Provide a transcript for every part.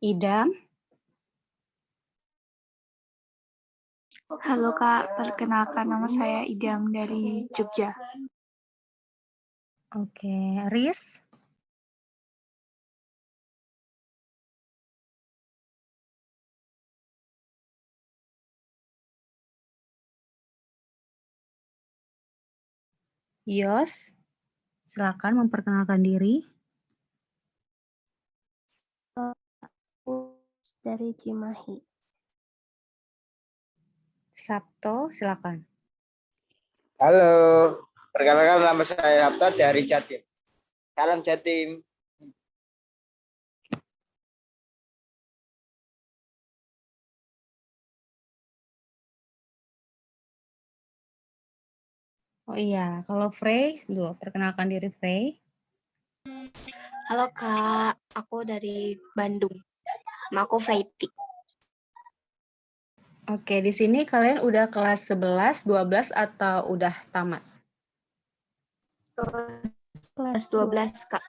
Idam. Halo Kak, perkenalkan nama saya Idam dari Jogja. Oke, Riz. Yos, silakan memperkenalkan diri. Dari Cimahi. Sabto, silakan. Halo, perkenalkan nama saya Sabto dari Jatim. Salam Jatim. Oh iya, kalau Frey, dulu perkenalkan diri Frey. Halo Kak, aku dari Bandung. Nama aku Freiti. Oke, di sini kalian udah kelas 11, 12 atau udah tamat? Kelas 12 Kak.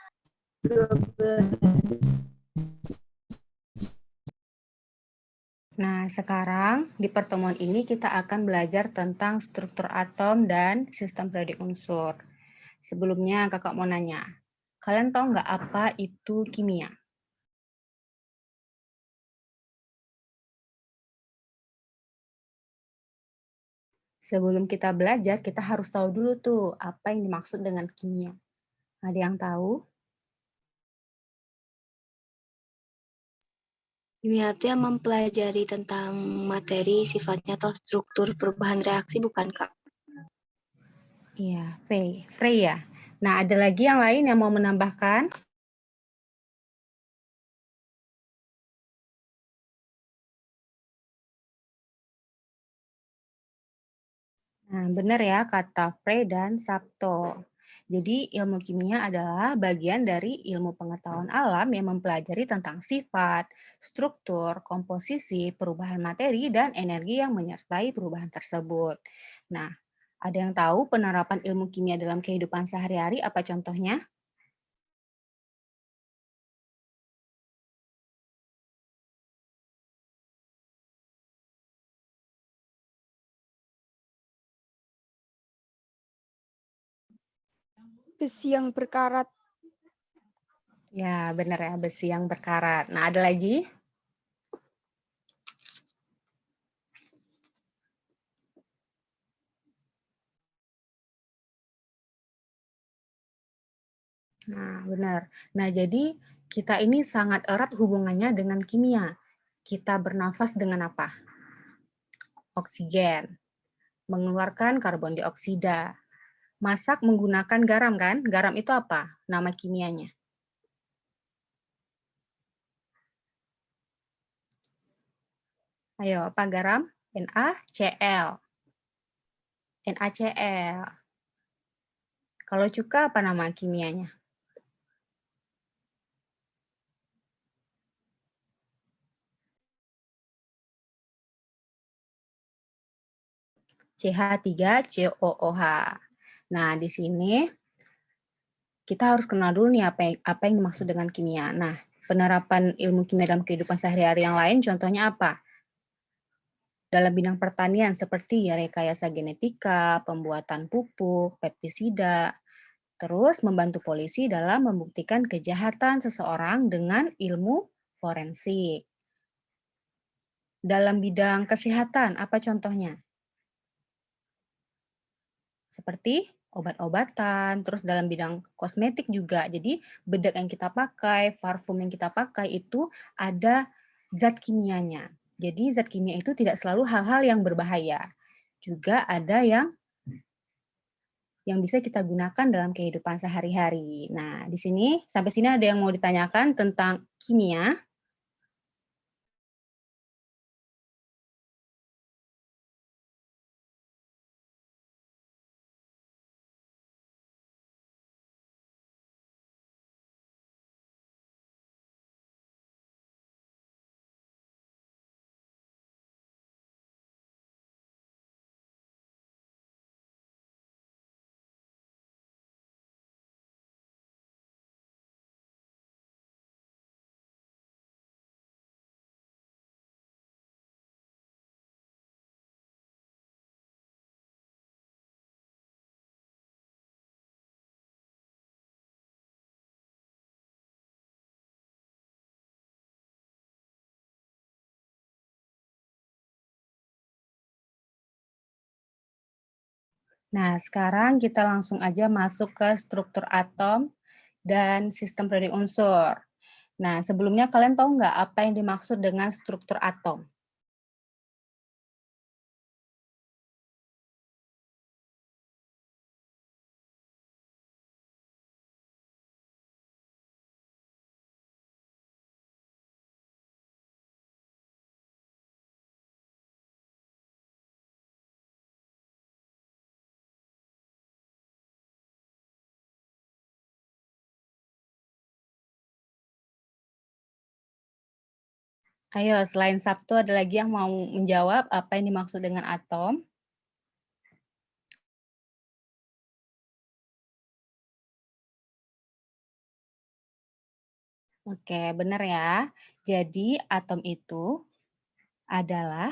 Nah, sekarang di pertemuan ini kita akan belajar tentang struktur atom dan sistem periodik unsur. Sebelumnya, kakak mau nanya, kalian tahu nggak apa itu kimia? Sebelum kita belajar, kita harus tahu dulu tuh apa yang dimaksud dengan kimia. Ada yang tahu? Kimia itu yang mempelajari tentang materi, sifatnya atau struktur perubahan reaksi, bukan Kak? Iya, Frey ya. Nah, ada lagi yang lain yang mau menambahkan? Nah, benar ya kata Frey dan Sabto. Jadi, ilmu kimia adalah bagian dari ilmu pengetahuan alam yang mempelajari tentang sifat, struktur, komposisi, perubahan materi, dan energi yang menyertai perubahan tersebut. Nah, ada yang tahu penerapan ilmu kimia dalam kehidupan sehari-hari apa contohnya? Besi yang berkarat. Ya, benar ya, besi yang berkarat. Nah, ada lagi? Nah, benar. Nah, jadi kita ini sangat erat hubungannya dengan kimia. Kita bernafas dengan apa? Oksigen. Mengeluarkan karbon dioksida. Masak menggunakan garam kan? Garam itu apa? Nama kimianya. Ayo, apa garam? NaCl. NaCl. Kalau cuka apa nama kimianya? CH3COOH. Nah, di sini kita harus kenal dulu nih apa yang dimaksud dengan kimia. Nah, penerapan ilmu kimia dalam kehidupan sehari-hari yang lain contohnya apa? Dalam bidang pertanian seperti rekayasa genetika, pembuatan pupuk, pestisida, terus membantu polisi dalam membuktikan kejahatan seseorang dengan ilmu forensik. Dalam bidang kesehatan, apa contohnya? Seperti obat-obatan, terus dalam bidang kosmetik juga. Jadi bedak yang kita pakai, parfum yang kita pakai itu ada zat kimianya. Jadi zat kimia itu tidak selalu hal-hal yang berbahaya. Juga ada yang bisa kita gunakan dalam kehidupan sehari-hari. Nah, di sini sampai sini ada yang mau ditanyakan tentang kimia? Nah, sekarang kita langsung aja masuk ke struktur atom dan sistem periode unsur. Nah, sebelumnya kalian tahu nggak apa yang dimaksud dengan struktur atom? Ayo, selain Sabtu ada lagi yang mau menjawab apa yang dimaksud dengan atom? Oke, benar ya. Jadi atom itu adalah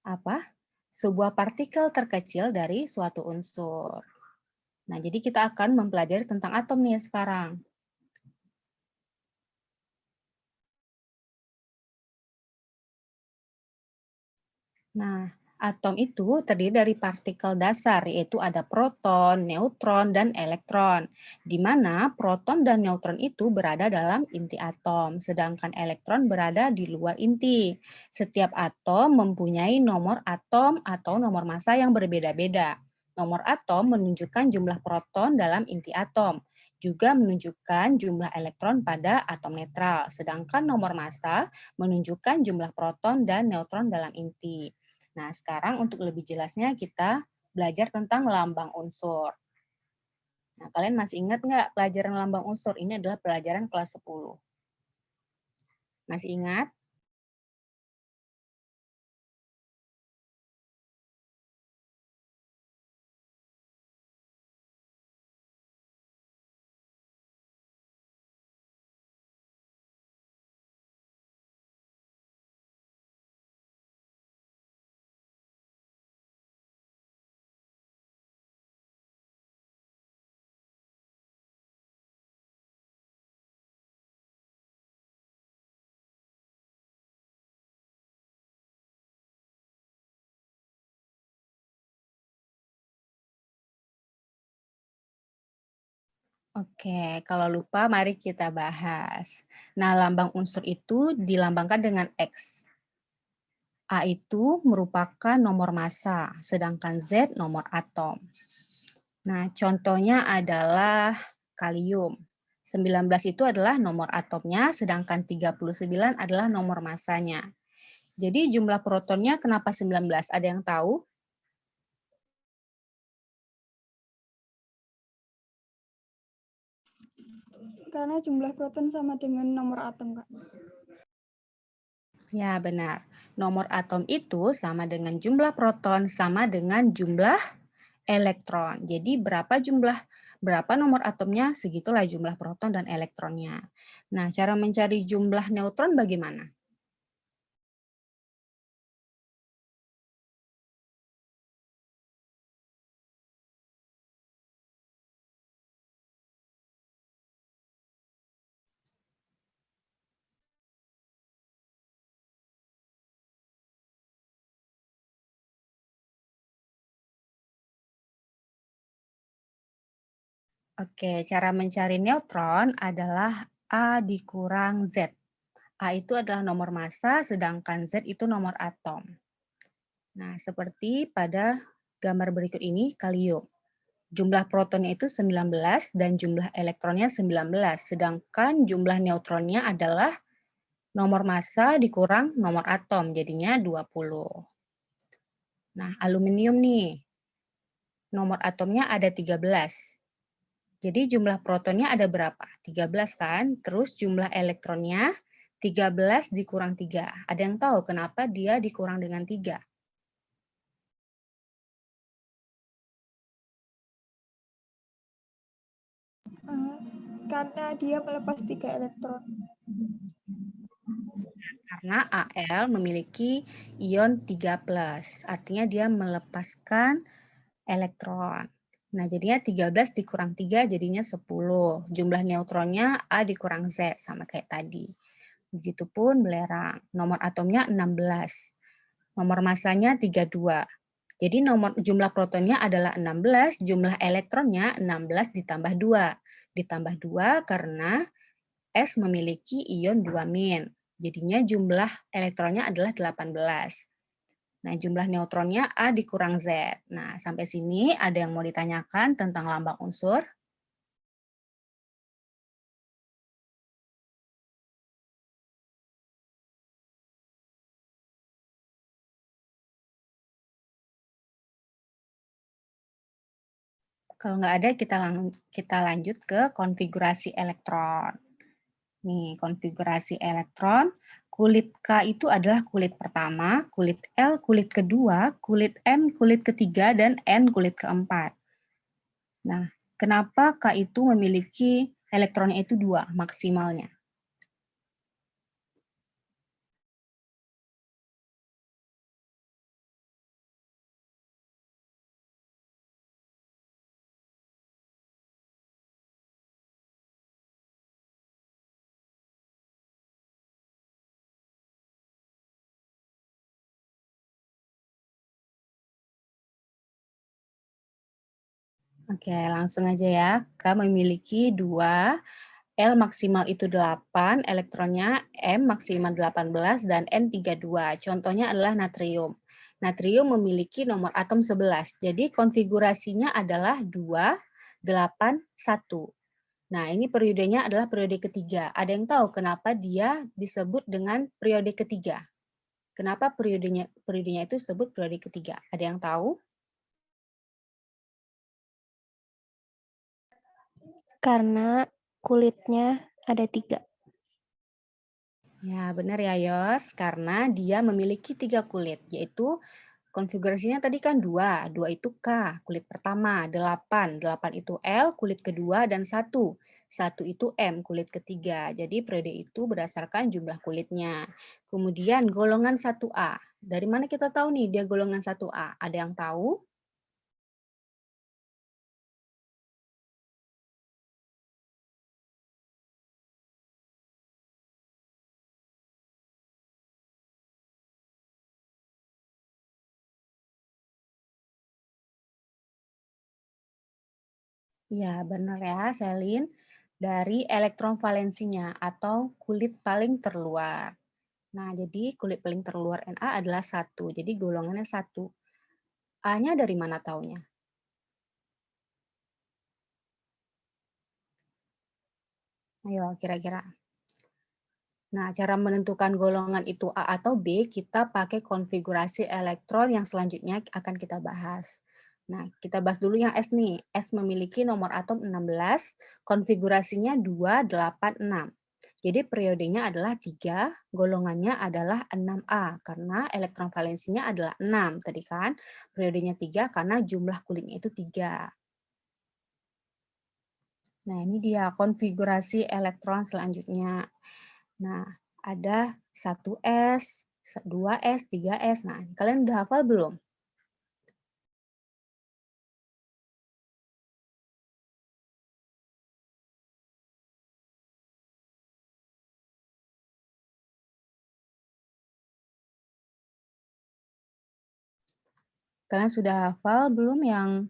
apa? Sebuah partikel terkecil dari suatu unsur. Nah, jadi kita akan mempelajari tentang atom nih sekarang. Nah, atom itu terdiri dari partikel dasar, yaitu ada proton, neutron, dan elektron. Di mana proton dan neutron itu berada dalam inti atom, sedangkan elektron berada di luar inti. Setiap atom mempunyai nomor atom atau nomor massa yang berbeda-beda. Nomor atom menunjukkan jumlah proton dalam inti atom, juga menunjukkan jumlah elektron pada atom netral, sedangkan nomor massa menunjukkan jumlah proton dan neutron dalam inti. Nah, sekarang untuk lebih jelasnya kita belajar tentang lambang unsur. Nah, kalian masih ingat nggak pelajaran lambang unsur? Ini adalah pelajaran kelas 10. Masih ingat? Oke, kalau lupa mari kita bahas. Nah, lambang unsur itu dilambangkan dengan X. A itu merupakan nomor massa, sedangkan Z nomor atom. Nah, contohnya adalah kalium. 19 itu adalah nomor atomnya, sedangkan 39 adalah nomor massanya. Jadi jumlah protonnya kenapa 19? Ada yang tahu? Karena jumlah proton sama dengan nomor atom, Kak. Ya, benar. Nomor atom itu sama dengan jumlah proton sama dengan jumlah elektron. Jadi berapa nomor atomnya, segitulah jumlah proton dan elektronnya. Nah, cara mencari jumlah neutron bagaimana? Oke, cara mencari neutron adalah A dikurang Z. A itu adalah nomor massa, sedangkan Z itu nomor atom. Nah, seperti pada gambar berikut ini, kalium. Jumlah protonnya itu 19 dan jumlah elektronnya 19, sedangkan jumlah neutronnya adalah nomor massa dikurang nomor atom, jadinya 20. Nah, aluminium nih, nomor atomnya ada 13. Jadi jumlah protonnya ada berapa? 13 kan? Terus jumlah elektronnya 13 dikurang 3. Ada yang tahu kenapa dia dikurang dengan 3? Karena dia melepas 3 elektron. Karena Al memiliki ion 3+, artinya dia melepaskan elektron. Nah, jadinya 13 dikurang 3 jadinya 10. Jumlah neutronnya A dikurang Z, sama kayak tadi. Begitupun belerang. Nomor atomnya 16. Nomor massanya 32. Jadi jumlah protonnya adalah 16, jumlah elektronnya 16 ditambah 2. Ditambah 2 karena S memiliki ion 2-. Jadinya jumlah elektronnya adalah 18. Nah, jumlah neutronnya A dikurang Z. Nah, sampai sini ada yang mau ditanyakan tentang lambang unsur? Kalau nggak ada, kita lanjut ke konfigurasi elektron. Nih, konfigurasi elektron. Kulit K itu adalah kulit pertama, kulit L kulit kedua, kulit M kulit ketiga, dan N kulit keempat. Nah, kenapa K itu memiliki elektronnya itu 2 maksimalnya? Oke, langsung aja ya. K memiliki 2, L maksimal itu 8, elektronnya M maksimal 18, dan N 32. Contohnya adalah natrium. Natrium memiliki nomor atom 11, jadi konfigurasinya adalah 2, 8, 1. Nah, ini periodenya adalah periode ketiga. Ada yang tahu kenapa dia disebut dengan periode ketiga? Kenapa periodenya itu disebut periode ketiga? Ada yang tahu? Karena kulitnya ada 3. Ya, benar ya, Yos. Karena dia memiliki 3 kulit, yaitu konfigurasinya tadi kan 2. 2 itu K, kulit pertama. 8. 8 itu L, kulit kedua. Dan 1. 1 itu M, kulit ketiga. Jadi periode itu berdasarkan jumlah kulitnya. Kemudian golongan 1A. Dari mana kita tahu nih dia golongan 1A? Ada yang tahu? Ya, benar ya, Selin. Dari elektron valensinya atau kulit paling terluar. Nah, jadi kulit paling terluar Na adalah 1. Jadi golongannya 1. A-nya dari mana taunya? Ayo, kira-kira. Nah, cara menentukan golongan itu A atau B, kita pakai konfigurasi elektron yang selanjutnya akan kita bahas. Nah, kita bahas dulu yang S nih. S memiliki nomor atom 16, konfigurasinya 2, 8, 6. Jadi periodenya adalah 3, golongannya adalah 6A, karena elektron valensinya adalah 6 tadi kan. Periodenya 3 karena jumlah kulitnya itu 3. Nah, ini dia konfigurasi elektron selanjutnya. Nah, ada 1S, 2S, 3S. Nah, kalian udah hafal belum? Kalian sudah hafal belum yang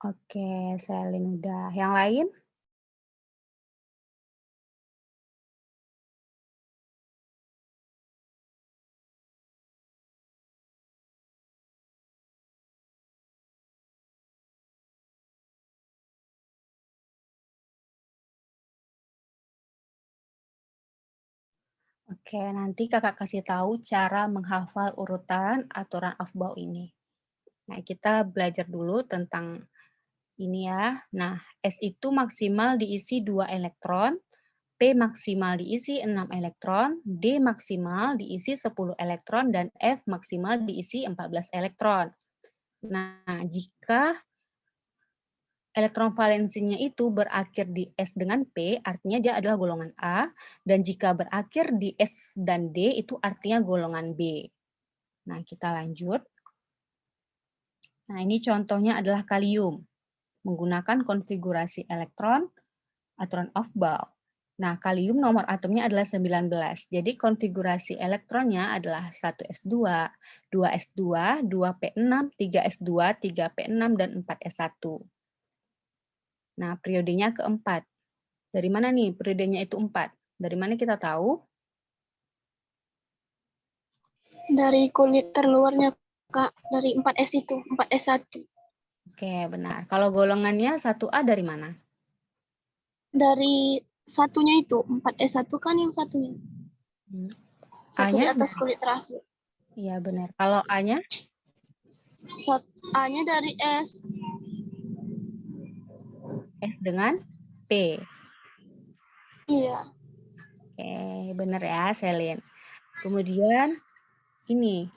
Oke, Selin udah. Yang lain? Oke, nanti kakak kasih tahu cara menghafal urutan aturan Aufbau ini. Nah, kita belajar dulu tentang ini ya. Nah, S itu maksimal diisi 2 elektron, P maksimal diisi 6 elektron, D maksimal diisi 10 elektron, dan F maksimal diisi 14 elektron. Nah, jika elektron valensinya itu berakhir di S dengan P, artinya dia adalah golongan A, dan jika berakhir di S dan D, itu artinya golongan B. Nah, kita lanjut. Nah, ini contohnya adalah kalium, menggunakan konfigurasi elektron, aturan Aufbau. Nah, kalium nomor atomnya adalah 19. Jadi konfigurasi elektronnya adalah 1s2, 2s2, 2p6, 3s2, 3p6, dan 4s1. Nah, periodenya keempat. Dari mana nih periodenya itu 4? Dari mana kita tahu? Dari kulit terluarnya, Kak. Dari 4S itu, 4S1. Oke, benar. Kalau golongannya 1A dari mana? Dari satunya itu, 4S1 kan yang satunya. Satu di A-nya atas dari, kulit terakhir. iya benar. Kalau A-nya? A-nya dari S. S dengan P. Iya. Oke, benar ya, Selin. Kemudian ini,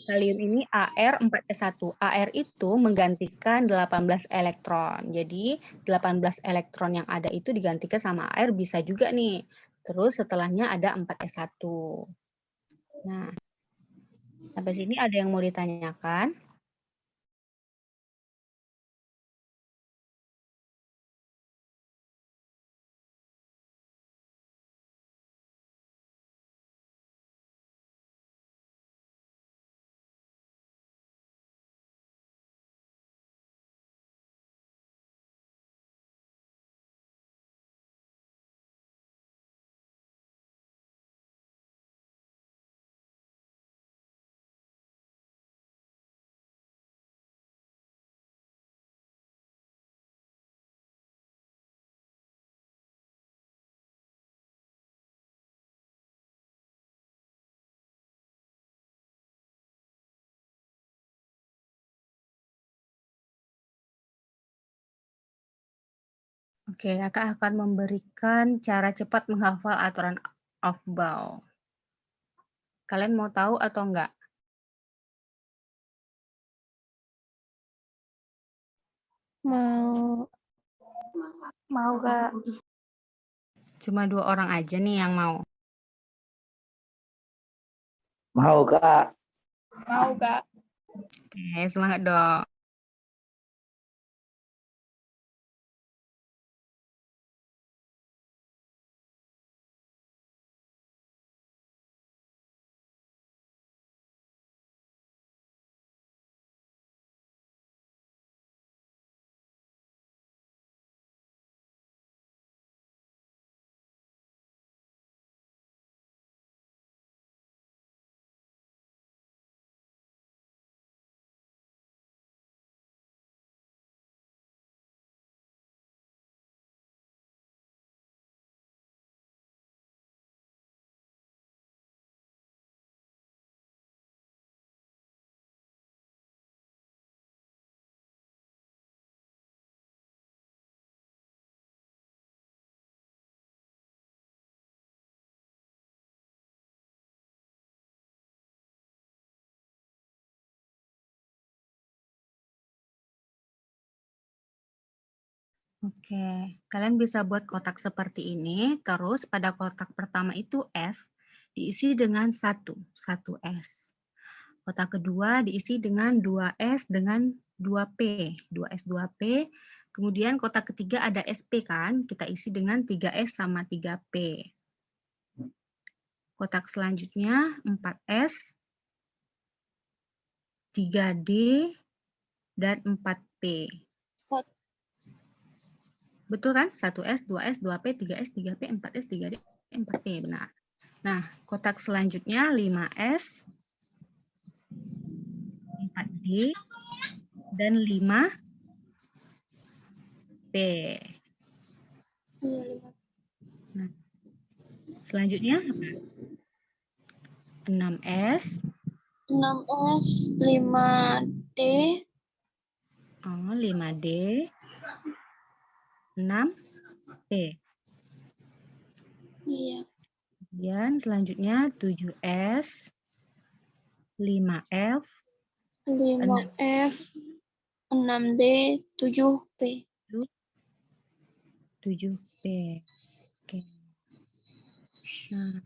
kalium ini Ar4s1. Ar itu menggantikan 18 elektron. Jadi 18 elektron yang ada itu digantikan sama Ar bisa juga nih. Terus setelahnya ada 4s1. Nah, sampai sini ada yang mau ditanyakan? Oke, Kakak akan memberikan cara cepat menghafal aturan Aufbau. Kalian mau tahu atau enggak? Mau. Mau, Kak. Cuma 2 orang aja nih yang mau. Mau, Kak. Mau, Kak. Oke, semangat dong. Oke, kalian bisa buat kotak seperti ini, terus pada kotak pertama itu S diisi dengan 1 S. Kotak kedua diisi dengan 2S dengan 2P, 2S 2P. Kemudian kotak ketiga ada SP kan, kita isi dengan 3S sama 3P. Kotak selanjutnya 4S, 3D, dan 4P. Betul kan? 1S, 2S, 2P, 3S, 3P, 4S, 3D, 4P. Benar. Nah, kotak selanjutnya 5S, 4D, dan 5P. Nah, selanjutnya 6S, 6S, 5D, 5D, 6P. iya. Kemudian selanjutnya 7S, 5F, 5F, 6D, 7P. 7P. Oke. Nah,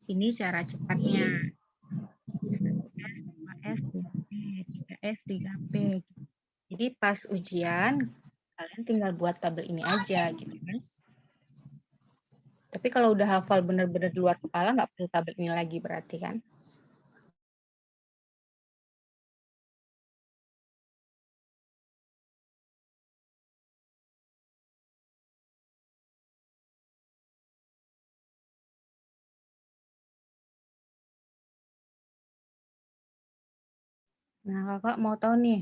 ini cara cepatnya. 1S, 2S, 2P, 3S, 3P. Jadi pas ujian, kalian tinggal buat tabel ini aja gitu kan. Tapi kalau udah hafal bener-bener di luar kepala, nggak perlu tabel ini lagi berarti kan? Nah, kakak mau tahu nih,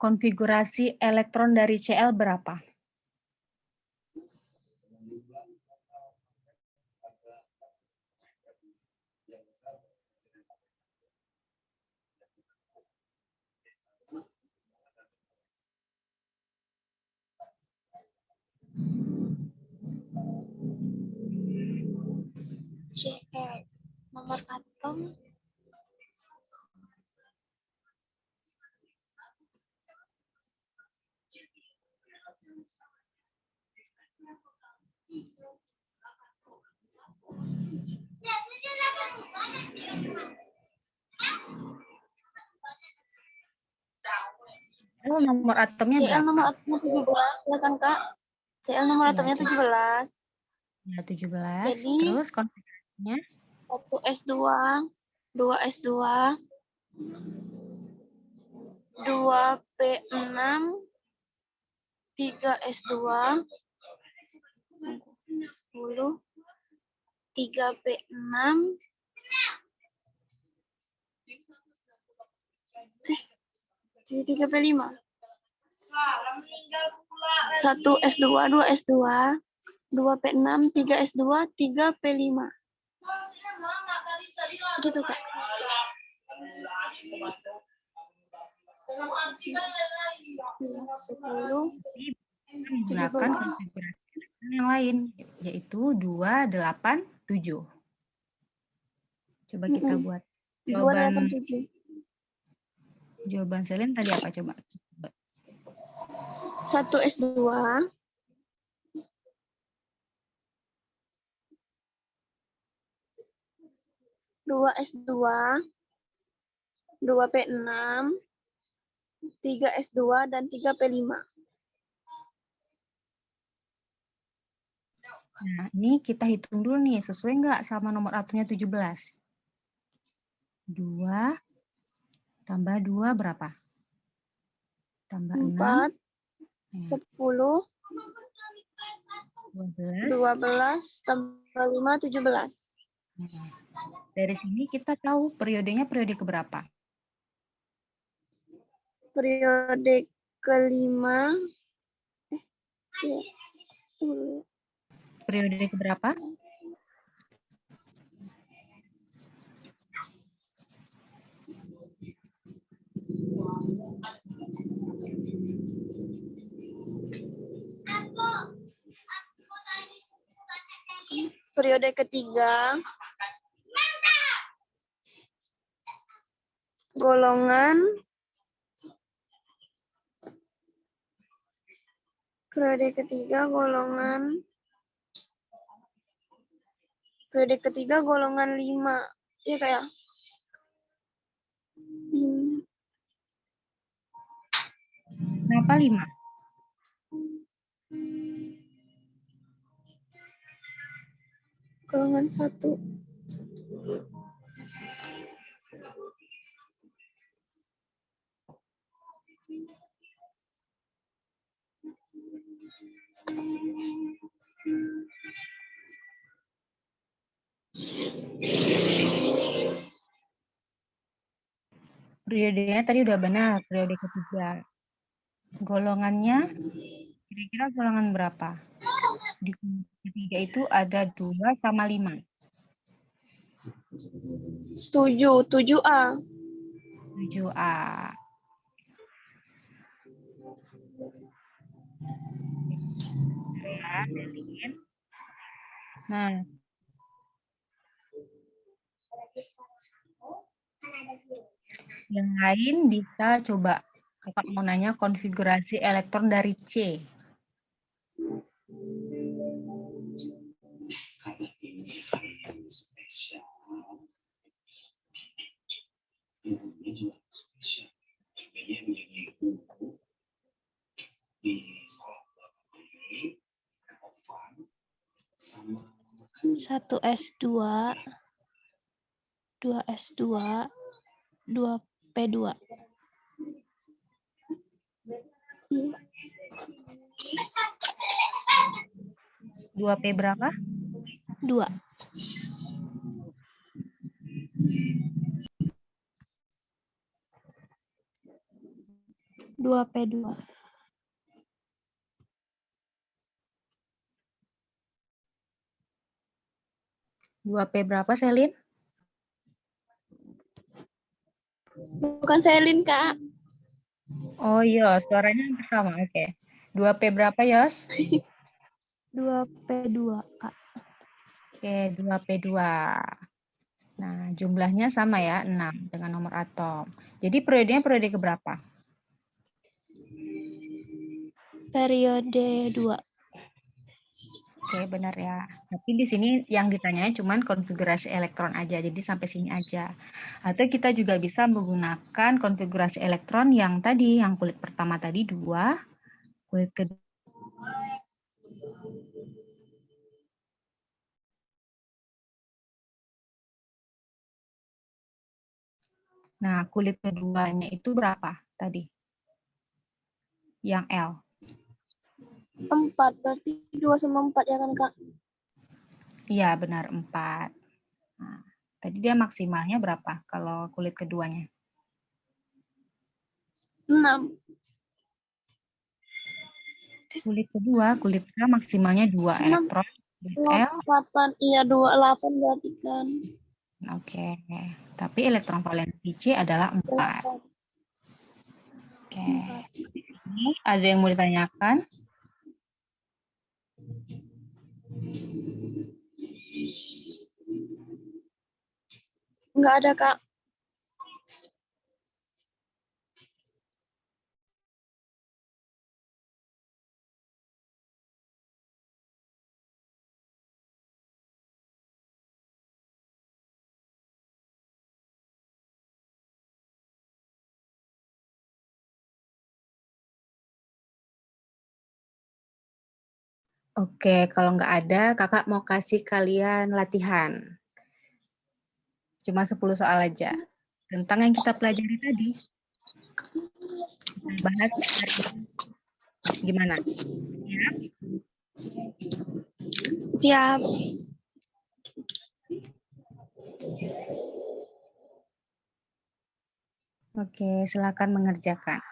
konfigurasi elektron dari Cl berapa? Cl. Nomor atom. Oh, nomor atomnya CL berapa? nomor atomnya 17, ya kan Kak? CL nomor Iya, atomnya Cl. 17. Ya, 17. Jadi, Terus konfigurasinya? 1 S2, 2 S2, 2 P6, 3 S2, 10, 3 P6, jadi 3 P5. 1 S2, 2 S2, 2 P6, 3 S2, 3 P5. Gitu, Kak. 10, Menggunakan 17. konfigurasi yang lain, yaitu 287. Coba kita buat 287. jawaban Selin tadi apa coba? 1 S2, 2 S2, 2 P6, 3 S2, dan 3 P5. Nah, ini kita hitung dulu nih, sesuai nggak sama nomor atomnya 17? 2 tambah 2 berapa? Tambah 6, 4, 10, 12. 12, tambah 5, 17. Nah, dari sini kita tahu periodenya periode keberapa? Periode kelima. Periode keberapa? Periode ketiga. Golongan. Periode ketiga golongan. Periode ketiga golongan 5. Iya kayak. Kenapa 5? Golongan 1. Periodenya tadi udah benar, periode ketiga. Golongannya kira-kira golongan berapa? Di ketiga itu ada 2 sama 5. 7, 7A. 7A. Ya, Selin. Nah, yang lain bisa coba. Kakak mau nanya konfigurasi elektron dari C. 1S2, 2S2, 2P2. 2P berapa? 2. 2P2. 2P berapa, Selin? Bukan Selin, Kak. Oh, Yos. Suaranya hampir sama. Oke. 2P berapa, Yos? 2P2, Kak. Oke, 2P2. Nah, jumlahnya sama ya, 6 dengan nomor atom. Jadi periodenya periode keberapa? Periode 2. Oke, benar ya. Tapi di sini yang ditanyanya cuman konfigurasi elektron aja, jadi sampai sini aja. Atau kita juga bisa menggunakan konfigurasi elektron yang tadi, yang kulit pertama tadi 2, kulit kedua. Nah, kulit keduanya itu berapa tadi? Yang L. 4, berarti 2 sama 4 ya kan, Kak? Iya, benar 4. Nah, tadi dia maksimalnya berapa kalau kulit keduanya? 6. Kulit kedua, kulit K maksimalnya 2 6, elektron. Kulit L, 8. Iya, 28 berarti kan. oke. Tapi elektron valensi C adalah 4. 8. Oke. Ini ada yang mau ditanyakan? Enggak ada, Kak. Oke, kalau nggak ada, kakak mau kasih kalian latihan. Cuma 10 soal aja. Tentang yang kita pelajari tadi. Kita bahas hari ini. Gimana? Siap? Siap. Oke, silakan mengerjakan.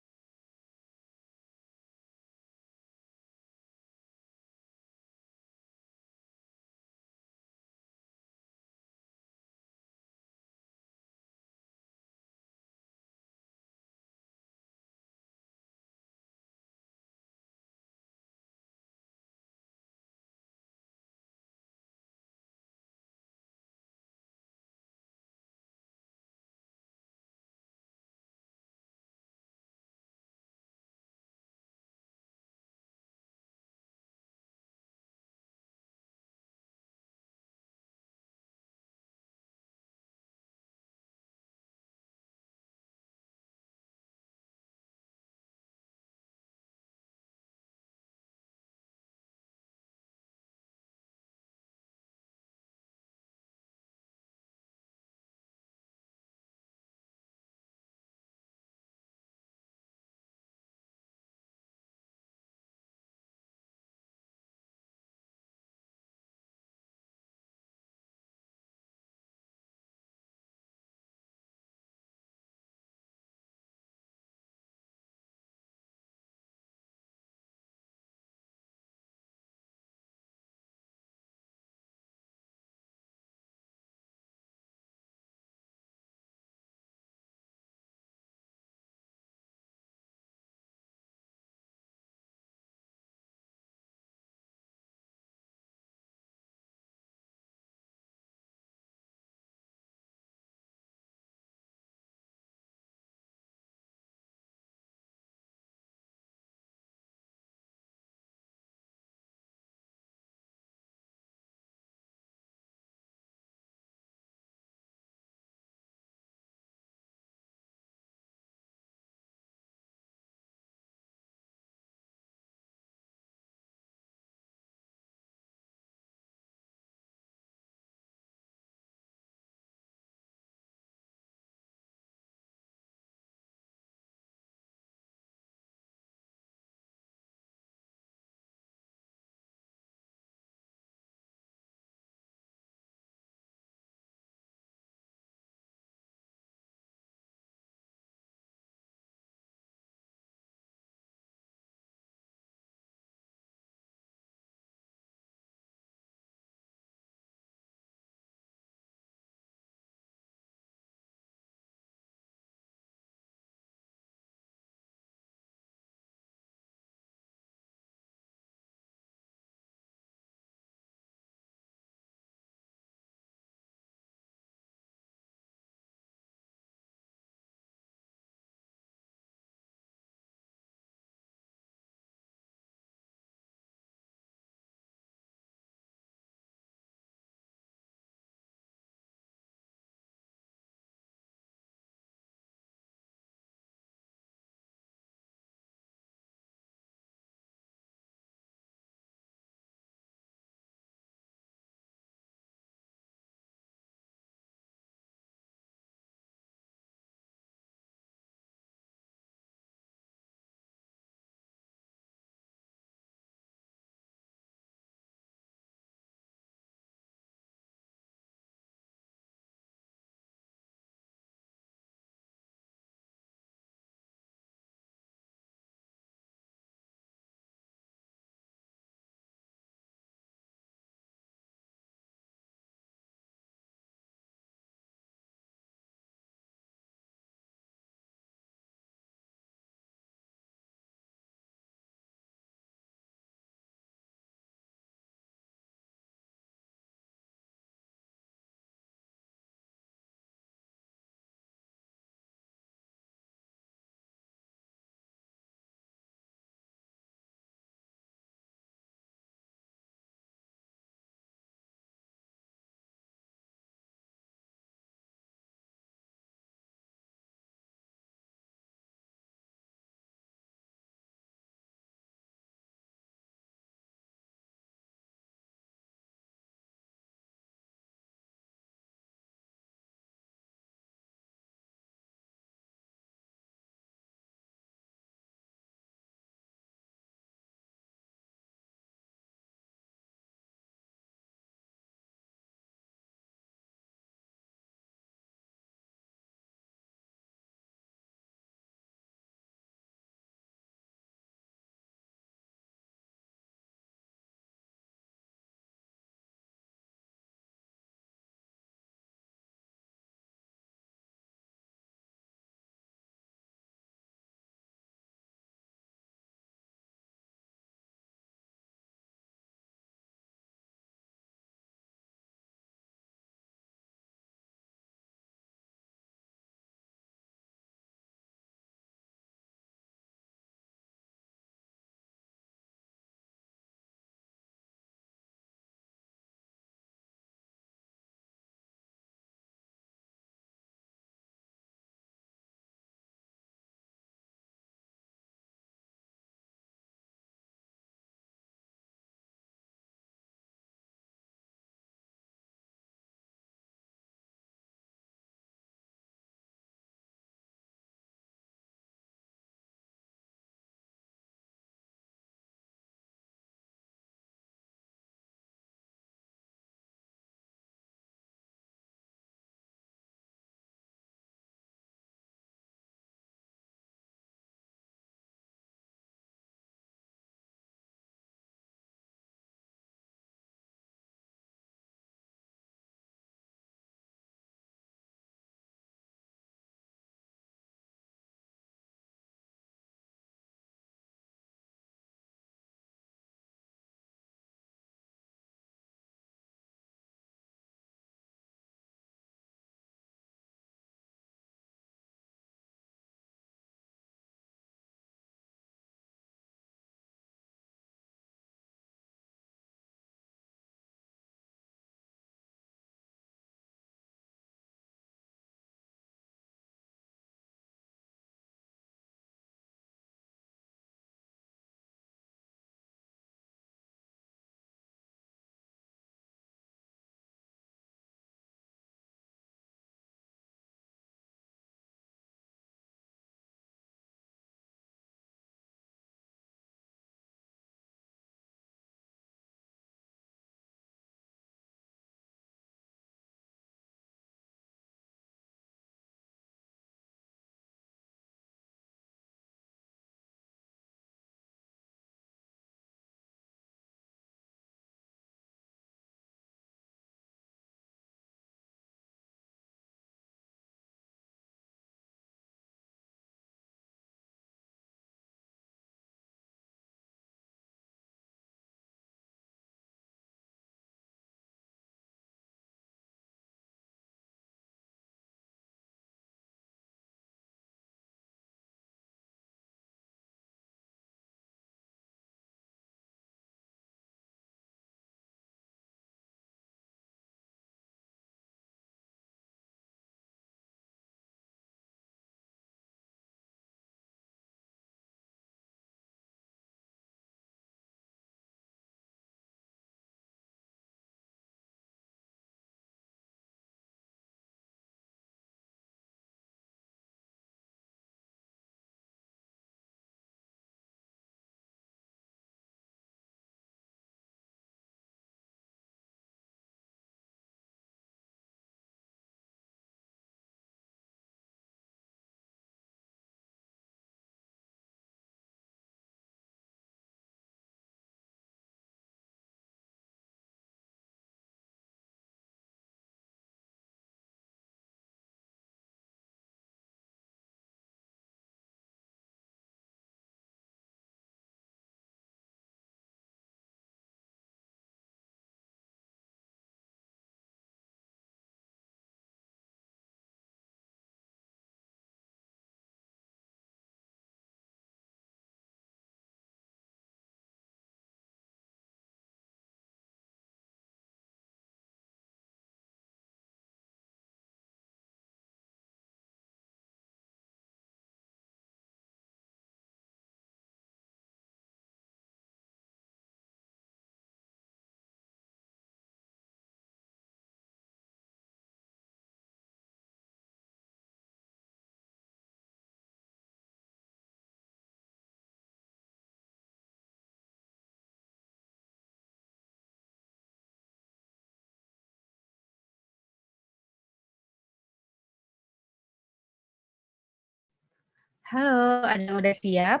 Halo, ada yang udah siap?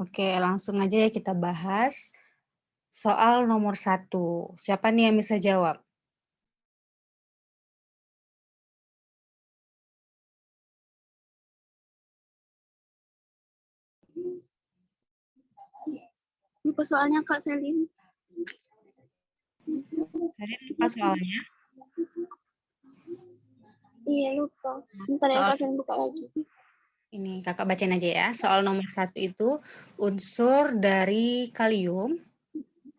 Oke, langsung aja ya kita bahas soal nomor 1. Siapa nih yang bisa jawab? Lupa soalnya Kak Selin. Saya lupa soalnya. Iya lupa. Bentar ya Soal Kak Selin buka lagi. ini kakak bacain aja ya. Soal nomor 1 itu unsur dari kalium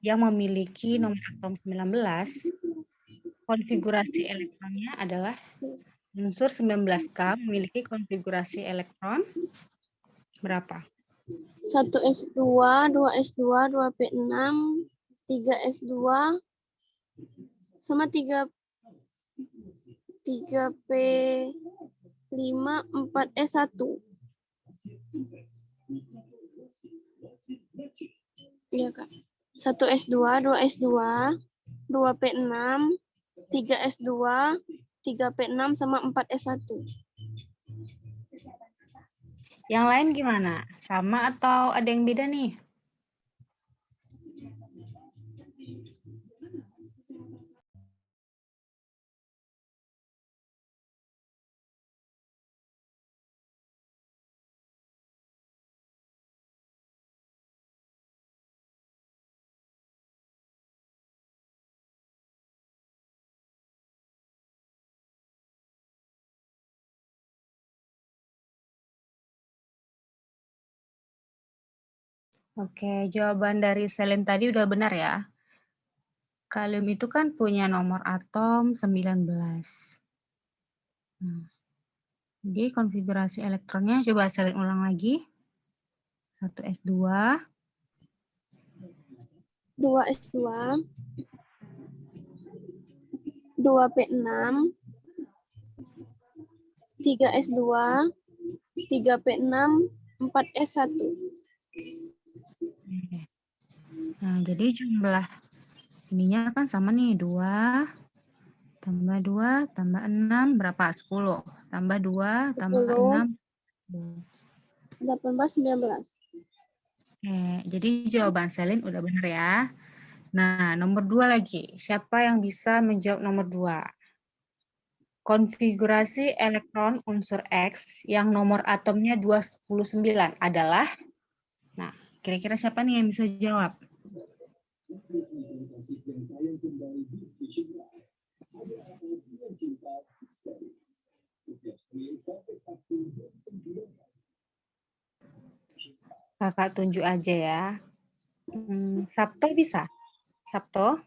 yang memiliki nomor atom 19, konfigurasi elektronnya adalah unsur 19K memiliki konfigurasi elektron berapa? 1S2, 2S2, 2P6, 3S2, sama 3P5, 4S1. Iya Kak. 1S2, 2S2, 2P6, 3S2, 3P6, sama 4S1. Yang lain gimana? Sama atau ada yang beda nih? Oke, jawaban dari Selin tadi udah benar ya. Kalium itu kan punya nomor atom 19. Nah, jadi konfigurasi elektronnya coba Selin ulang lagi. 1S2, 2S2, 2P6, 3S2, 3P6, 4S1. Nah, jadi jumlah ininya kan sama nih, 2 tambah 2 tambah 6 berapa? 10. Tambah 2 tambah 10, 6. 18, 19. Oke, jadi jawaban Selin udah benar ya. Nah, nomor 2 lagi. Siapa yang bisa menjawab nomor 2? Konfigurasi elektron unsur X yang nomor atomnya 29 adalah? Nah, kira-kira siapa nih yang bisa jawab? Kakak tunjuk aja ya. Sabto bisa? Sabto?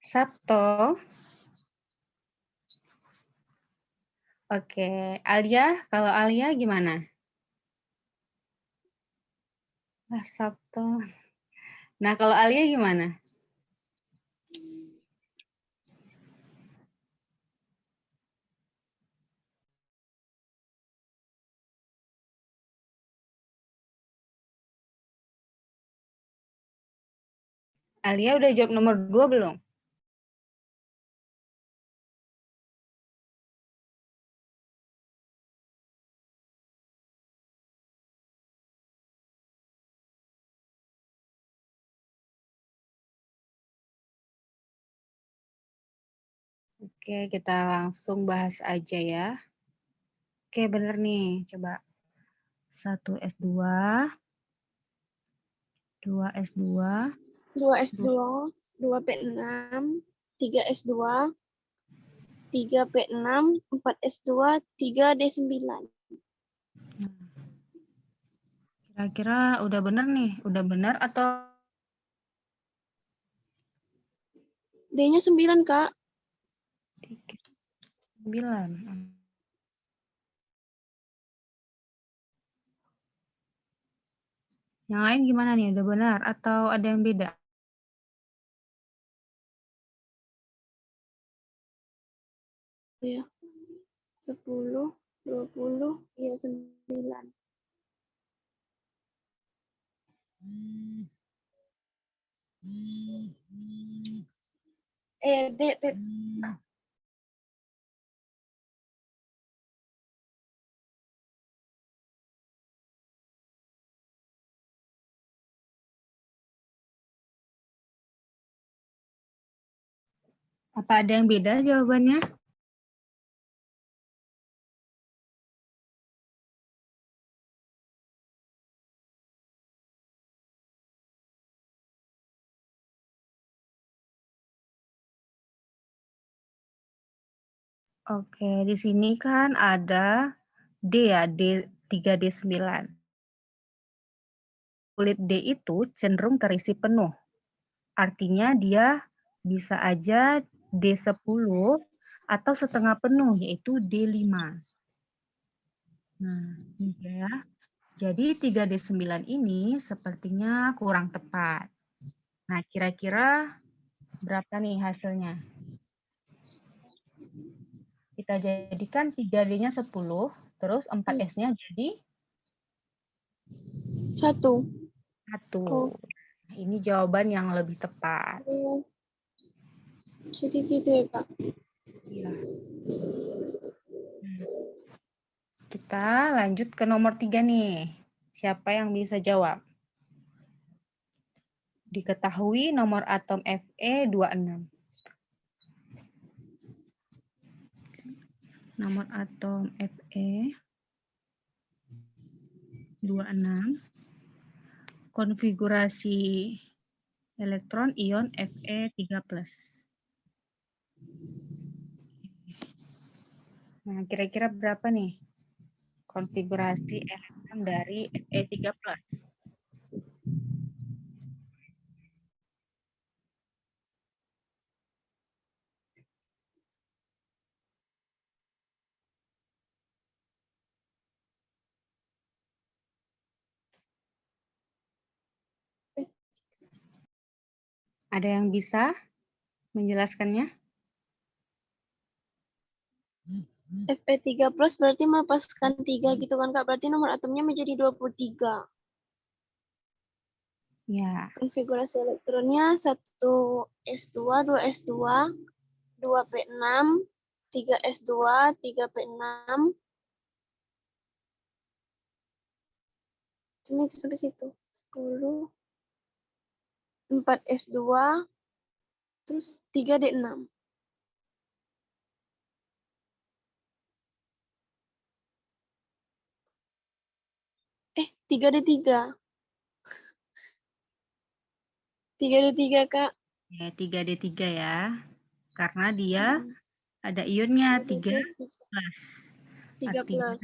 Sabto? Oke, Alia, kalau Alia gimana? Sabto. Nah, kalau Alia gimana? Alia udah jawab nomor 2 belum? Oke, kita langsung bahas aja ya. Oke, bener nih. Coba. 1S2, 2S2, 2S2, 2P6, 3S2, 3P6, 4S2, 3D9. Kira-kira udah bener nih? Udah bener atau D-nya 9, Kak. 9? Yang lain gimana nih? Udah benar atau ada yang beda? Ya. 10, 20, ya 9. Apa ada yang beda jawabannya? Oke, di sini kan ada D ya, D 3D9. Kulit D itu cenderung terisi penuh. Artinya dia bisa aja D10 atau setengah penuh, yaitu D5. Nah, ini ya. Jadi 3D9 ini sepertinya kurang tepat. Nah, kira-kira berapa nih hasilnya? Kita jadikan 3D-nya 10, terus 4S-nya jadi 1. 1. Oh. Ini jawaban yang lebih tepat. Jadi gitu ya, Kak. Iya. Kita lanjut ke nomor 3 nih. Siapa yang bisa jawab? Diketahui nomor atom Fe26. Nomor atom Fe26. Konfigurasi elektron ion Fe3+. Nah, kira-kira berapa nih konfigurasi elektron dari Fe3+? Ada yang bisa menjelaskannya? Fe3+ berarti melepaskan 3 gitu kan, Kak. Berarti nomor atomnya menjadi 23. Ya, Konfigurasi elektronnya 1s2, 2s2, 2p6, 3s2, 3p6. Cuma itu sampai situ. 10, 4s2, terus 3d6. 3d3. 3d3, Kak. ya 3D3 ya. Karena dia ada ionnya 3+. 3+. Artinya,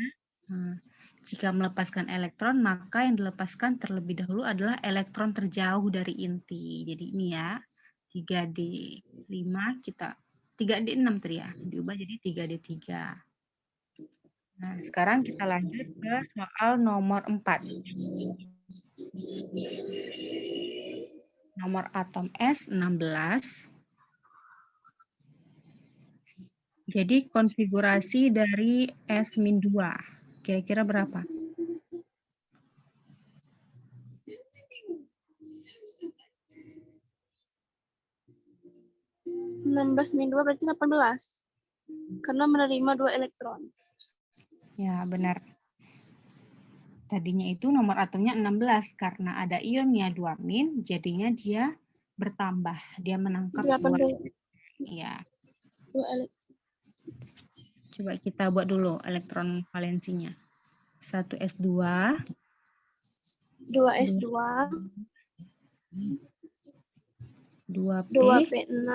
jika melepaskan elektron, maka yang dilepaskan terlebih dahulu adalah elektron terjauh dari inti. Jadi ini ya, 3D5 kita 3D6 tadi ya, diubah jadi 3D3. Nah, sekarang kita lanjut ke soal nomor 4. Nomor atom S16. Jadi konfigurasi dari S-2. Kira-kira berapa? 16-2 berarti 18. Karena menerima 2 elektron. Ya, benar. Tadinya itu nomor atomnya 16. Karena ada ionnya 2-, jadinya dia bertambah. Dia menangkap 2. Ya. 2 elektron. Coba kita buat dulu elektron valensinya. 1s2. 2s2. 2p. 2p6.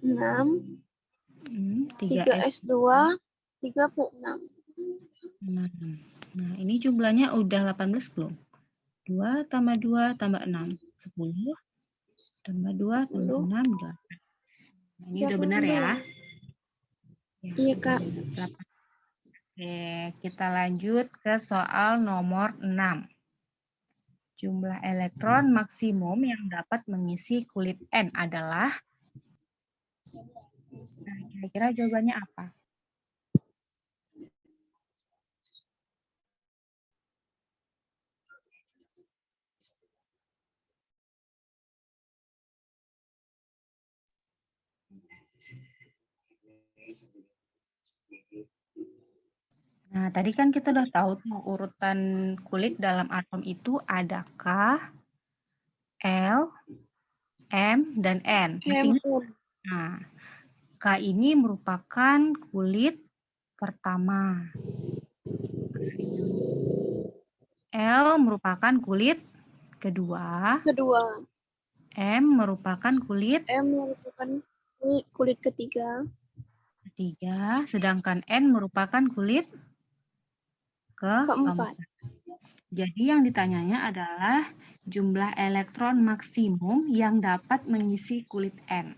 6. 3s2. 3p6. Nah, ini jumlahnya udah 18 belum? 2 tambah 2 tambah 6. 10 tambah 2 tambah 6, 18. Nah, ini udah benar ya? Iya, Kak. Oke, kita lanjut ke soal nomor 6. Jumlah elektron maksimum yang dapat mengisi kulit N adalah? Nah, kira-kira jawabannya apa? Nah, tadi kan kita udah tahu tuh urutan kulit dalam atom itu ada K, L, M, dan N. Masih ingat? Nah, K ini merupakan kulit pertama. L merupakan kulit kedua. M merupakan kulit M merupakan kulit ketiga. sedangkan N merupakan kulit keempat. Jadi yang ditanyanya adalah jumlah elektron maksimum yang dapat mengisi kulit N.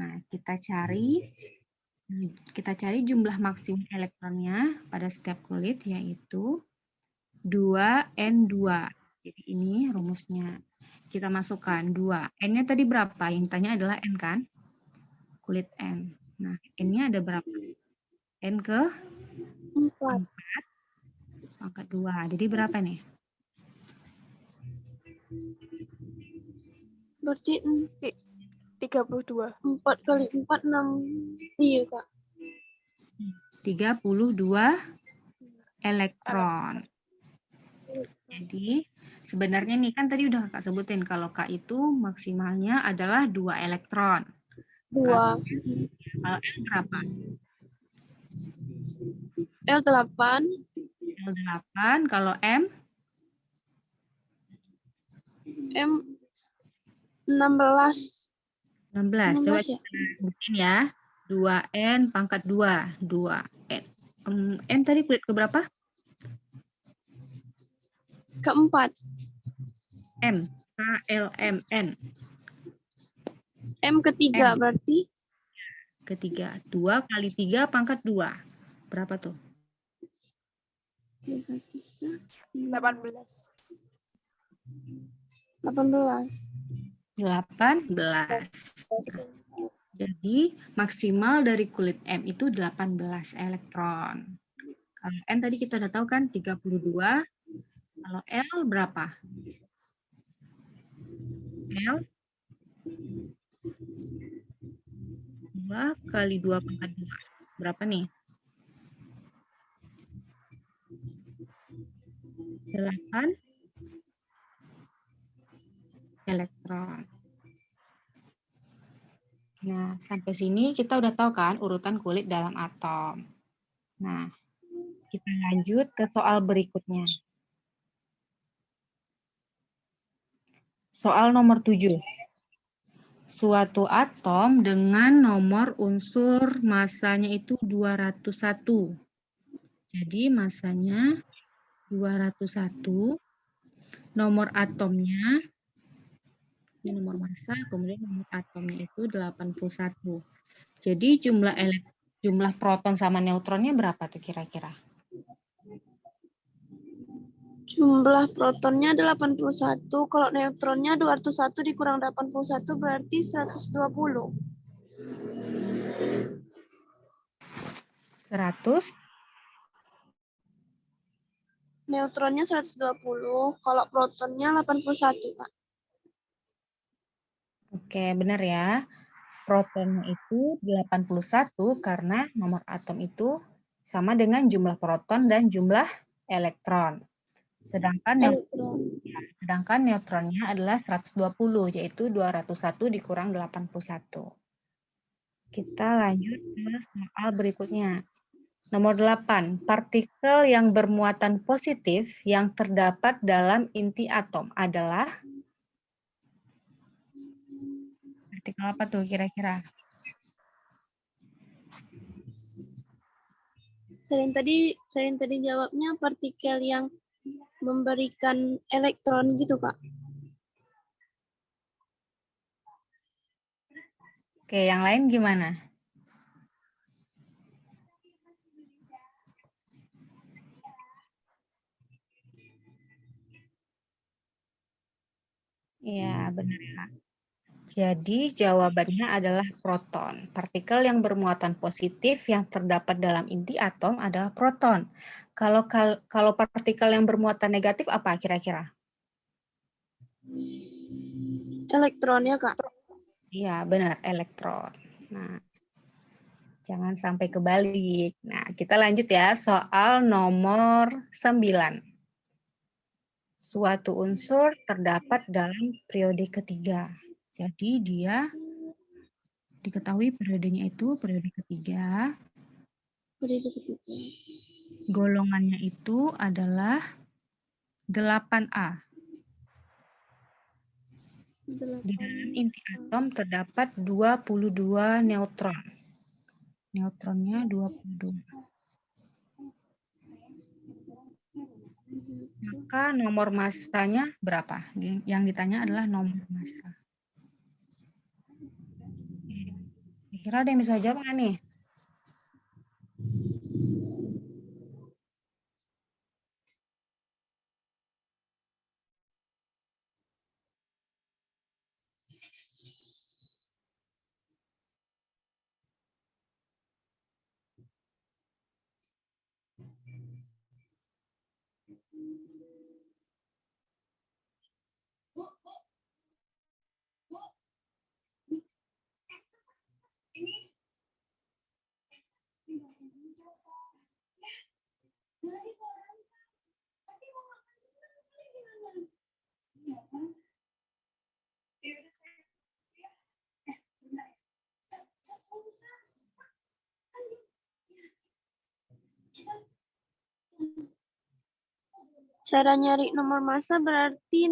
Nah, kita cari jumlah maksimum elektronnya pada setiap kulit, yaitu 2N2. Jadi ini rumusnya. Kita masukkan 2. N-nya tadi berapa? Yang tanya adalah N kan? Kulit N. Nah, N-nya ada berapa? N ke 4 pangkat 2. Jadi berapa nih? Berarti 32. 4 kali 4, 6. Iya, Kak. 32 elektron. Jadi sebenarnya nih kan tadi udah Kakak sebutin kalau K itu maksimalnya adalah 2 elektron. 2. Kalau L berapa? L8. L8. Kalau M? M 16. 16. Coba 16 ya? kita buktiin ya. 2N pangkat 2. 2N. N tadi kulit keberapa? Keempat. M. K, L, M, N. M ketiga M. berarti Ketiga. 2 kali 3 pangkat 2. Berapa tuh? 18. 18. 18. Jadi maksimal dari kulit M itu 18 elektron. Kalau N tadi kita udah tahu kan 32. Kalau L berapa? L 2 kali 2 pangkat 2. Berapa nih? 8 elektron. Nah, sampai sini kita udah tahu kan urutan kulit dalam atom. Nah, kita lanjut ke soal berikutnya. Soal nomor 7. Suatu atom dengan nomor unsur masanya itu 201. Jadi masanya 201. Nomor atomnya, ini nomor massa, kemudian nomor atomnya itu 81. Jadi jumlah proton sama neutronnya berapa tuh kira-kira? jumlah protonnya 81, kalau neutronnya 201 dikurang 81 berarti 120. 100. Neutronnya 120, kalau protonnya 81, Kak. Oke, benar ya. Protonnya itu 81 karena nomor atom itu sama dengan jumlah proton dan jumlah elektron. Sedangkan neutronnya adalah 120, yaitu 201 dikurang 81. Kita lanjut ke soal berikutnya. Nomor 8, partikel yang bermuatan positif yang terdapat dalam inti atom adalah partikel apa tuh kira-kira? Selain tadi jawabnya partikel yang memberikan elektron gitu, Kak. Oke, yang lain gimana? Iya, benar ya. Jadi jawabannya adalah proton. Partikel yang bermuatan positif yang terdapat dalam inti atom adalah proton. Kalau partikel yang bermuatan negatif apa kira-kira? Elektronnya, Kak. Iya, benar, elektron. Nah, Jangan sampai kebalik. Nah, kita lanjut ya soal nomor 9. Suatu unsur terdapat dalam periode ketiga. Jadi dia diketahui periodenya itu periode ketiga. Periode ketiga. Golongannya itu adalah 8A. Di dalam inti atom terdapat 22 neutron. Neutronnya 22. Maka nomor massanya berapa? Yang ditanya adalah nomor massa. Kira ada yang bisa jawab nggak nih? Cara nyari nomor massa berarti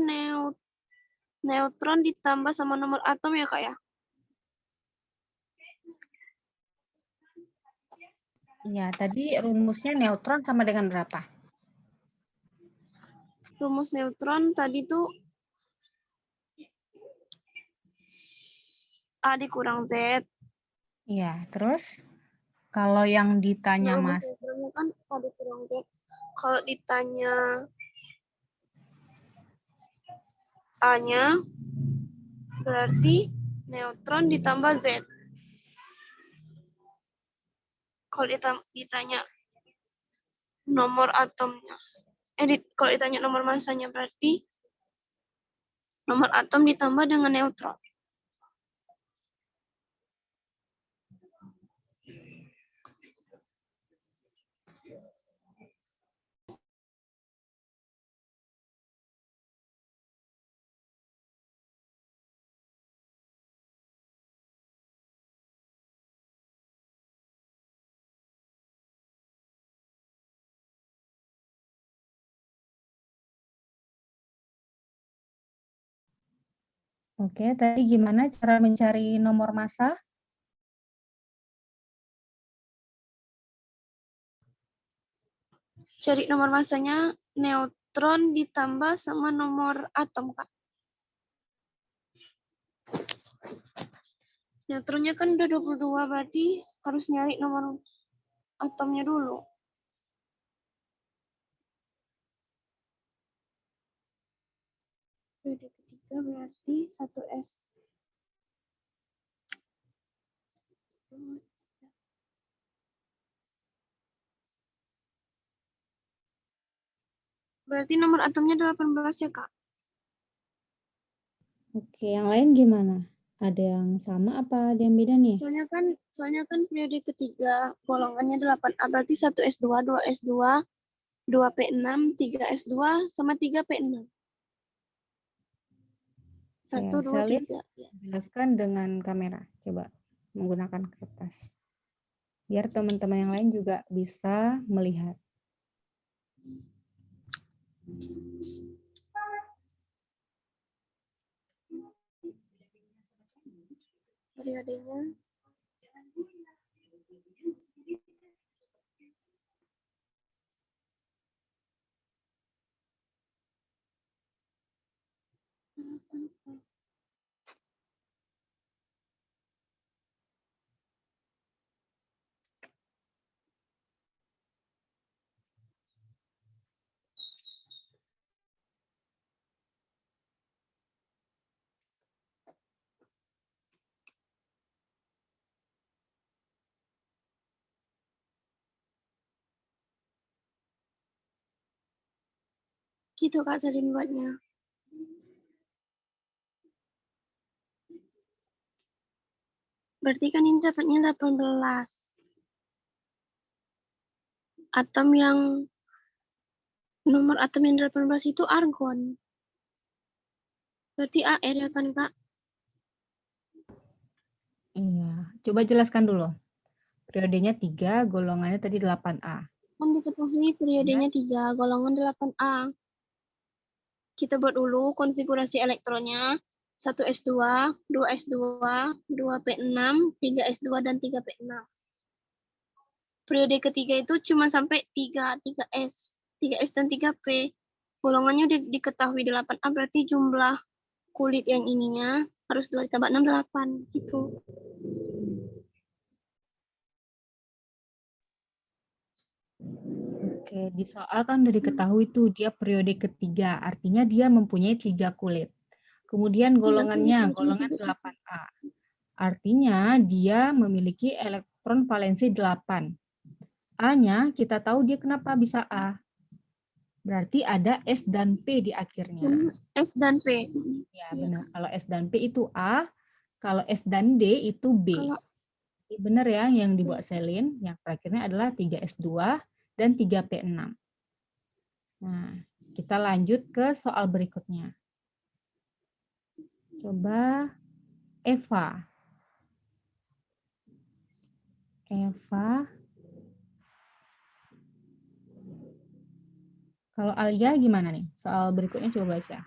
neutron ditambah sama nomor atom ya, Kak ya? Iya, tadi rumusnya neutron sama dengan berapa? Rumus neutron tadi tuh A dikurang Z. Iya, terus kalau yang ditanya Rumus Mas, neutronnya kan A dikurang Z. Kalau ditanya A-nya berarti neutron ditambah Z. Kalau ditanya nomor atomnya, kalau ditanya nomor massanya berarti nomor atom ditambah dengan neutron. oke, tadi gimana cara mencari nomor massa? Cari nomor massanya neutron ditambah sama nomor atom, Kak. Neutronnya kan udah 22, berarti harus nyari nomor atomnya dulu. Periode ketiga berarti 1S. Berarti nomor atomnya 18 ya, Kak? Oke, yang lain gimana? Ada yang sama apa ada yang beda nih? Soalnya kan periode ketiga golongannya 8A, berarti 1S2, 2S2, 2P6, 3S2, sama 3P6. 1, 2, Salin 3. jelaskan dengan kamera. Coba menggunakan kertas. Biar teman-teman yang lain juga bisa melihat. Periodenya. Gitu, Kak, Salin buatnya. Berarti kan ini dapatnya 18. atom yang nomor atom yang 18 itu argon. Berarti AR ya kan, Kak? Iya, coba jelaskan dulu. Periodenya 3, golongannya tadi 8A. Kan diketahui periodenya 3, golongan 8A. Kita buat dulu konfigurasi elektronnya. 1s2, 2s2, 2p6, 3s2, dan 3p6. Periode ketiga itu cuma sampai 3s, 3s dan 3p. Golongannya udah diketahui 8A, berarti jumlah kulit yang ininya harus 2 ditambah 6, 8 gitu. Oke, di soal kan udah diketahui tuh dia periode ketiga, artinya dia mempunyai 3 kulit. Kemudian golongannya, golongan 8A. Artinya dia memiliki elektron valensi 8. A-nya kita tahu dia kenapa bisa A. Berarti ada S dan P di akhirnya. S dan P. Ya, benar. Kalau S dan P itu A, kalau S dan D itu B. Kalau Benar ya, yang dibuat Selin, yang terakhirnya adalah 3S2 dan 3P6. Nah, kita lanjut ke soal berikutnya. Coba Eva. Kalau Alia gimana nih? Soal berikutnya coba baca.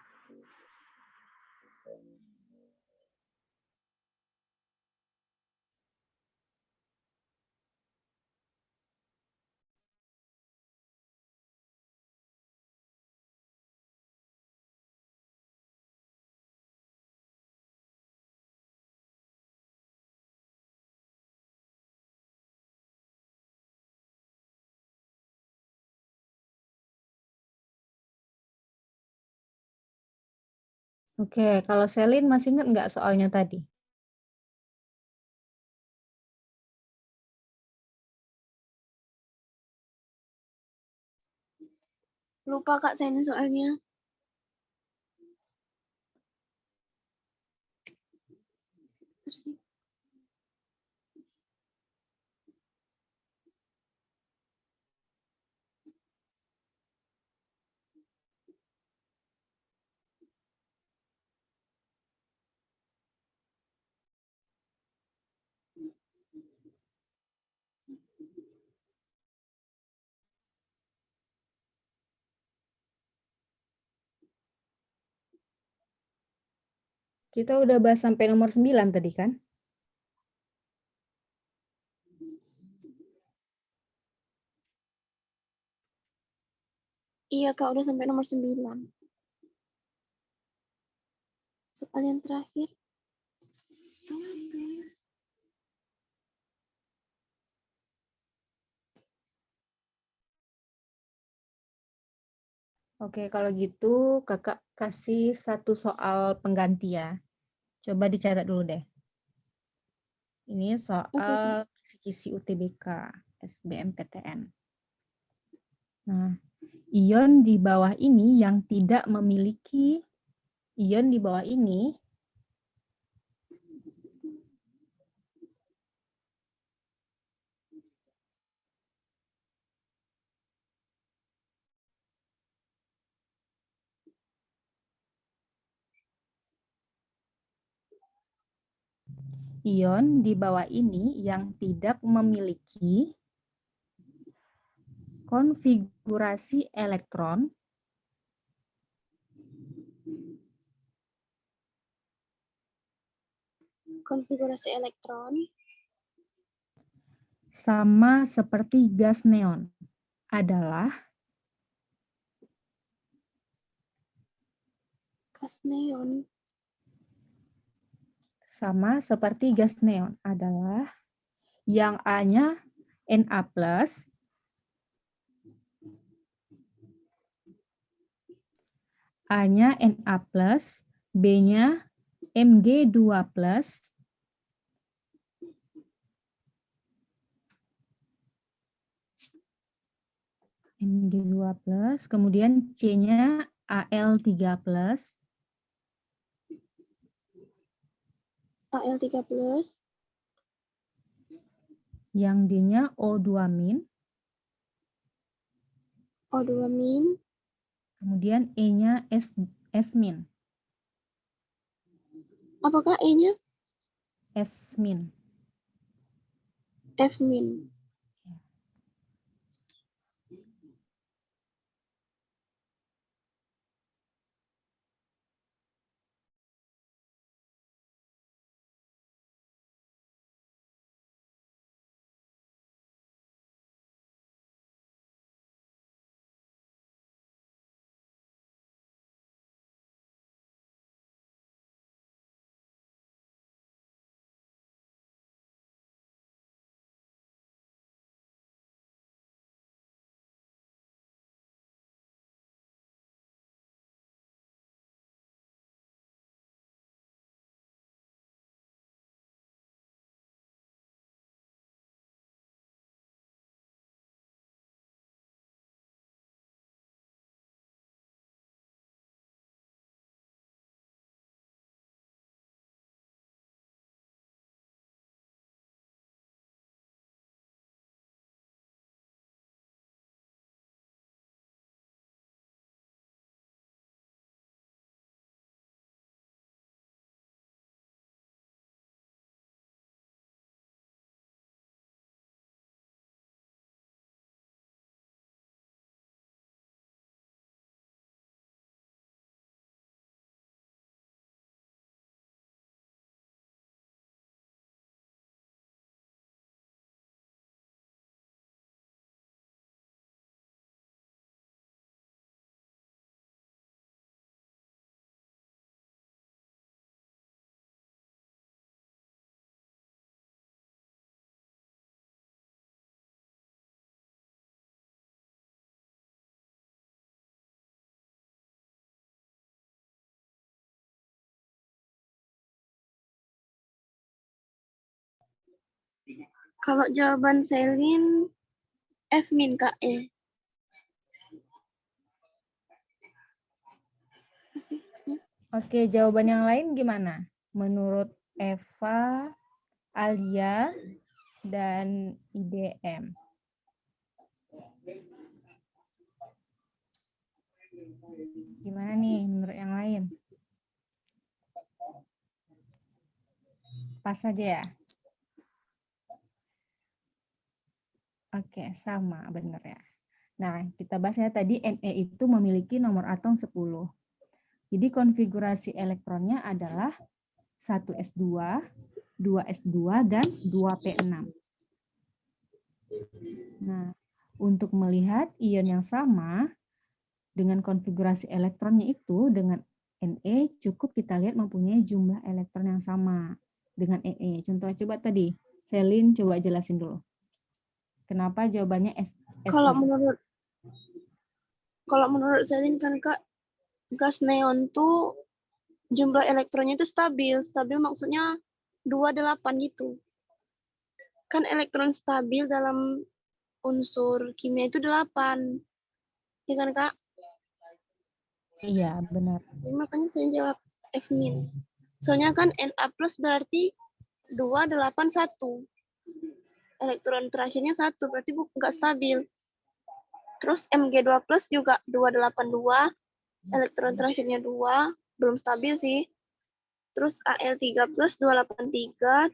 Oke, kalau Selin masih ingat nggak soalnya tadi? lupa Kak saya ini soalnya. Kita udah bahas sampai nomor 9 tadi kan? Iya Kak, udah sampai nomor 9. Soal yang terakhir. Oke, kalau gitu kakak kasih satu soal pengganti ya. Coba dicatat dulu deh. Ini soal kisi UTBK, SBMPTN. Nah, ion di bawah ini yang tidak memiliki ion di bawah ini ion di bawah ini yang tidak memiliki konfigurasi elektron Konfigurasi elektron sama seperti gas neon adalah gas neon. sama seperti gas neon adalah yang A-nya Na+, A-nya Na+, B-nya Mg2+, kemudian C-nya Al3+, Al3+, yang D-nya O2-, O2 min. Kemudian E-nya S min. Apakah E-nya? S min. F min. Kalau jawaban Selin F min Kak E. Oke, jawaban yang lain gimana? Menurut Eva, Alia, dan IDM. Gimana nih menurut yang lain? Pas saja ya? Oke, sama benar ya. Nah, kita bahasnya tadi Na itu memiliki nomor atom 10. Jadi konfigurasi elektronnya adalah 1s2, 2s2, dan 2p6. Nah, untuk melihat ion yang sama dengan konfigurasi elektronnya itu dengan Na cukup kita lihat mempunyai jumlah elektron yang sama dengan Ee. Contoh coba tadi, Selin coba jelasin dulu. Kenapa jawabannya S? Kalau menurut Selin kan Kak, gas neon tuh jumlah elektronnya itu stabil. Stabil maksudnya 28 gitu. Kan elektron stabil dalam unsur kimia itu 8. Ya kan Kak? Iya, benar. Jadi makanya saya jawab F min. Soalnya kan Na plus berarti 281. Elektron terakhirnya 1, berarti nggak stabil. Terus Mg2 plus juga 282. Elektron terakhirnya 2, belum stabil sih. Terus Al3 plus 283.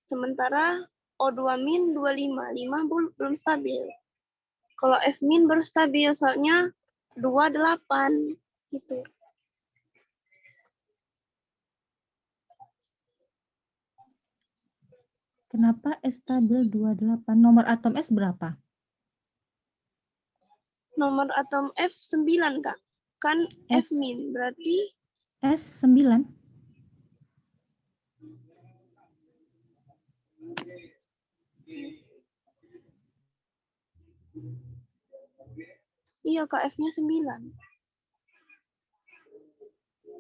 Sementara O2 min 25. 5 belum stabil. Kalau F min baru stabil, soalnya 28 gitu. Kenapa S stabil 28? Nomor atom S berapa? Nomor atom F 9, Kak. Kan F S. min, berarti S 9? iya Kak, F-nya 9.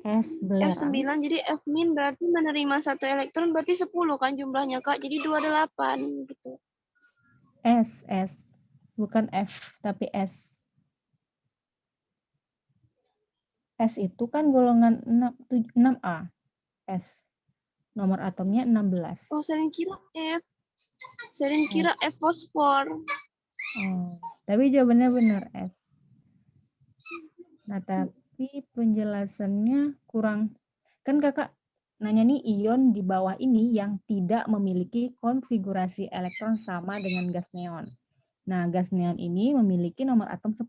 S F9, belerang. jadi F min berarti menerima 1 elektron, berarti 10 kan jumlahnya Kak. Jadi 28 gitu. S. Bukan F, tapi S. S itu kan golongan 6A. S. Nomor atomnya 16. Oh, sering kira F. Sering kira F fosfor. Oh, tapi jawabannya benar S. Nah, tapi penjelasannya kurang. Kan kakak nanya nih ion di bawah ini yang tidak memiliki konfigurasi elektron sama dengan gas neon. Nah, gas neon ini memiliki nomor atom 10.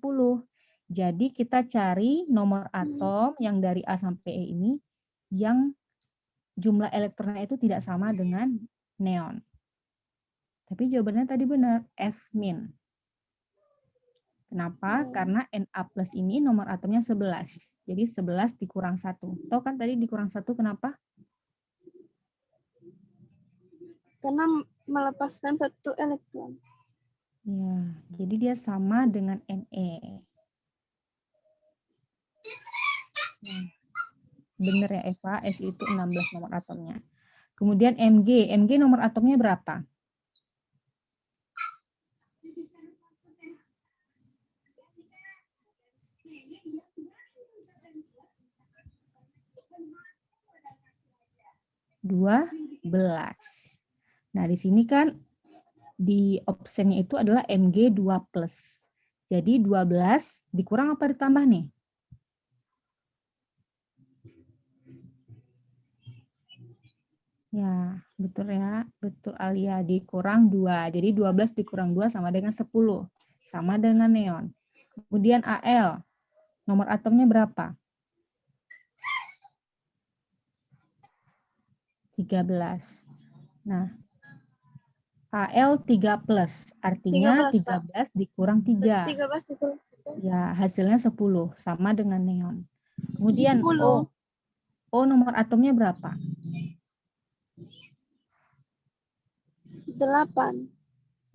Jadi kita cari nomor atom yang dari A sampai E ini yang jumlah elektronnya itu tidak sama dengan neon. Tapi jawabannya tadi benar, S-min. Kenapa? Karena Na plus ini nomor atomnya 11. Jadi 11 dikurang 1. Tahu kan tadi dikurang 1 kenapa? Karena melepaskan 1 elektron. Ya, jadi dia sama dengan Ne. Nah, benar ya Eva, S itu 16 nomor atomnya. Kemudian Mg nomor atomnya berapa? Nah, di sini kan di optionnya itu adalah Mg2+. Jadi 12 dikurang apa ditambah nih? Ya, betul ya. Betul Alia, dikurang 2. Jadi 12 dikurang 2 sama dengan 10. Sama dengan neon. Kemudian Al, nomor atomnya berapa? 13. Nah, Al 3+, artinya 13, Kak. 13 dikurang 3. 13 dikurang 3. Ya, hasilnya 10, sama dengan neon. Kemudian 10. O nomor atomnya berapa? 8.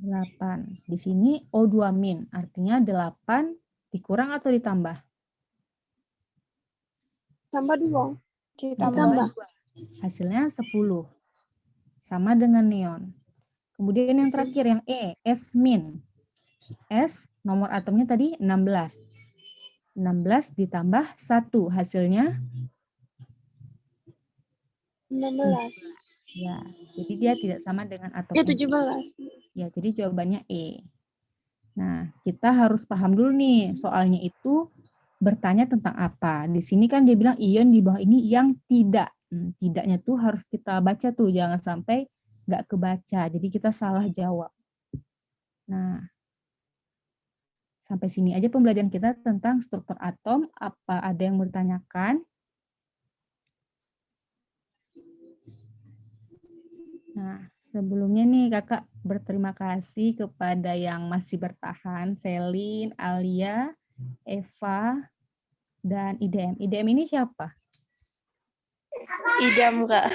8. Di sini O2-, artinya 8 dikurang atau ditambah? Tambah 2. Ditambah. Hasilnya 10. Sama dengan neon. Kemudian yang terakhir, yang E, S-. S, nomor atomnya tadi 16. 16 ditambah 1, hasilnya? 16. Ya, jadi dia tidak sama dengan atom. Ya, 17. Ya, jadi jawabannya E. Nah, kita harus paham dulu nih, soalnya itu bertanya tentang apa. Di sini kan dia bilang ion di bawah ini yang tidak. Tidaknya tuh harus kita baca tuh, jangan sampai nggak kebaca. Jadi kita salah jawab. Nah, sampai sini aja pembelajaran kita tentang struktur atom. Apa ada yang mau ditanyakan? Nah, sebelumnya nih kakak berterima kasih kepada yang masih bertahan, Selin, Alia, Eva, dan IDM. IDM ini siapa? Idam, Kak.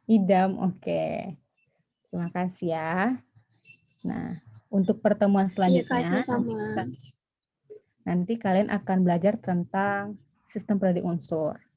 Idam, oke. Terima kasih ya. Nah, untuk pertemuan selanjutnya, nanti kalian akan belajar tentang sistem periodik unsur.